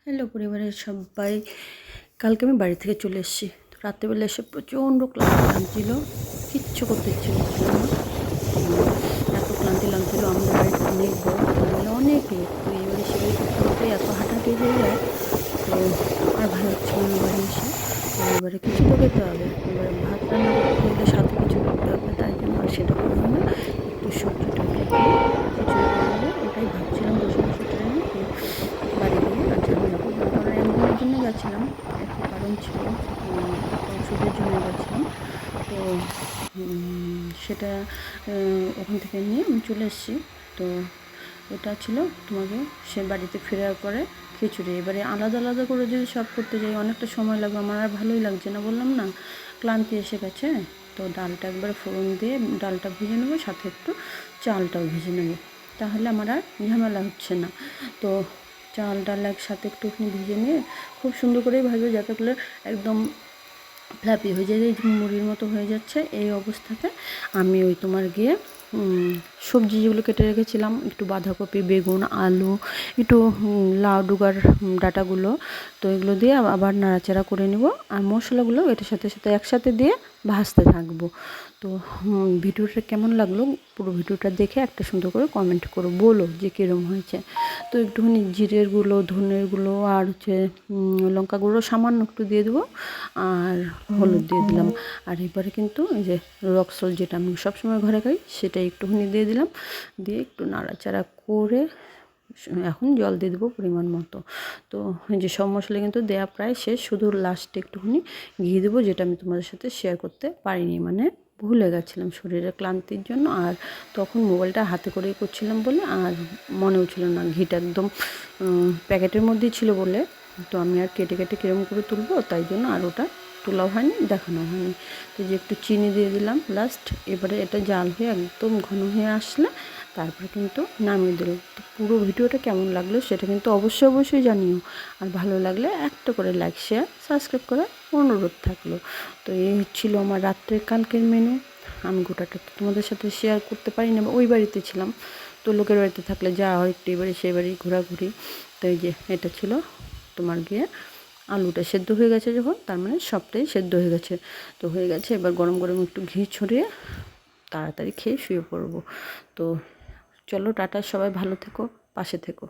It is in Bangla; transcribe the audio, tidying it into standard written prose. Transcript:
হ্যালো পরিবারের সবাই, কালকে আমি বাড়ি থেকে চলে এসেছি। রাত্রেবেলা এসে প্রচণ্ড ক্লান্তি লাগছিল, কিচ্ছু করতে ইচ্ছে করছিল না। এত ক্লান্তি লাগছিল। আমাদের বাড়িটা অনেক বড়, সকালবেলা অনেক লোক, তো এবারে সেবারে করতে করতে এত হাঁটাহাঁটি হয়ে যায়, তো আর ভালো লাগছিল না বাড়ি এসে। তো এবারে কিছু তো খেতে হবে, এবারে ভাত রান্না করতে হলে সাথে কিছু করতে হবে, তাই জন্য আর সেটা করবো না, একটু সবজি টবজি দিয়ে খিচুড়ি করে নেবো, ওটাই ভাবছিলাম বসে বসে ট্রেনে যে বাড়ি গিয়ে আর ঝামেলা করবো না। কারণ একদিনের জন্য গেছিলাম, একটু কারণ ছিল, একটা ওষুধের জন্য গেছিলাম। তো সেটা ওখান থেকে নিয়ে আমি চলে এসেছি। তো এটা ছিল তোমাকে সে বাড়িতে ফেরার পরে খিচুড়ি। এবারে আলাদা আলাদা করে যদি সব করতে যাই অনেকটা সময় লাগবে, আমার আর ভালোই লাগছে না, বললাম না ক্লান্তি এসে গেছে। তো ডালটা একবার ফোড়ন দিয়ে ডালটা ভেজে নেবো, সাথে একটু চালটাও ভেজে নেবো, তাহলে আমার আর ঝামেলা হচ্ছে না। তো চাল ডাল একসাথে একটুখানি ভেজে নিয়ে খুব সুন্দর করেই ভাজবো, যাতে করে একদম ফ্ল্যাপি হয়ে যায়, এই মুড়ির মতো হয়ে যাচ্ছে। এই অবস্থাতে আমি ওই তোমার গিয়ে সবজি যেগুলো কেটে রেখেছিলাম, একটু বাঁধাকপি, বেগুন, আলু, একটু লাউ ডুগার ডাঁটাগুলো, তো এগুলো দিয়ে আবার নাড়াচাড়া করে নেব। আর মশলাগুলো এটার সাথে সাথে একসাথে দিয়ে ভাজতে থাকবো। তো ভিডিওটা কেমন লাগলো, পুরো ভিডিওটা দেখে একটা সুন্দর করে কমেন্ট করো, বলো যে কীরকম হয়েছে। তো একটুখানি জিরের গুঁড়ো, ধনের গুঁড়ো আর হচ্ছে লঙ্কা গুঁড়ো সামান্য একটু দিয়ে দেবো, আর হলুদ দিয়ে দিলাম। আর এবারে কিন্তু এই যে রক সল্ট, যেটা আমি সবসময় ঘরে খাই, সেটা একটুখানি দিয়ে দিলাম, দিয়ে একটু নাড়াচাড়া করে এখন জল দিয়ে দেবো পরিমাণ মতো। তো এই যে সব মশলা কিন্তু দেওয়া প্রায় শেষ, শুধু লাস্টে একটুখানি ঘি দেবো, যেটা আমি তোমাদের সাথে শেয়ার করতে পারিনি, মানে ভুলে গেছিলাম শরীরের ক্লান্তির জন্য, আর তখন মোবাইলটা হাতে করেই করছিলাম বলে আর মনেও ছিল না। ঘিটা একদম প্যাকেটের মধ্যেই ছিল বলে, তো আমি আর কেটে কেটে কীরকম করে তুলবো, তাই জন্য আর ওটা তোলাও হয়নি, দেখানো হয়নি। তো যে একটু চিনি দিয়ে দিলাম লাস্ট। এবারে এটা জাল হয়ে একদম ঘন হয়ে আসলে তারপরে কিন্তু নামিয়ে দিল। তো পুরো ভিডিওটা কেমন লাগলো সেটা কিন্তু অবশ্যই অবশ্যই জানিও, আর ভালো লাগলে একটা করে লাইক শেয়ার সাবস্ক্রাইব করার অনুরোধ থাকলো। তো এই ছিল আমার রাত্রের কালকের মেনু। আমি গোটাটা তো তোমাদের সাথে শেয়ার করতে পারি না, ওই বাড়িতে ছিলাম, তো লোকের বাড়িতে থাকলে যা হয় একটু এবারে সেই বাড়ি ঘোরাঘুরি। তো এই যে এটা ছিল তোমার গিয়ে আলুটা সেদ্ধ হয়ে গেছে যখন, তার মানে সবটাই সেদ্ধ হয়ে গেছে। তো হয়ে গেছে, এবার গরম গরম একটু ঘি ছড়িয়ে তাড়াতাড়ি খেয়ে শুয়ে পড়বো। তো চলো টাটা, সবাই ভালো থেকো, পাশে থেকো।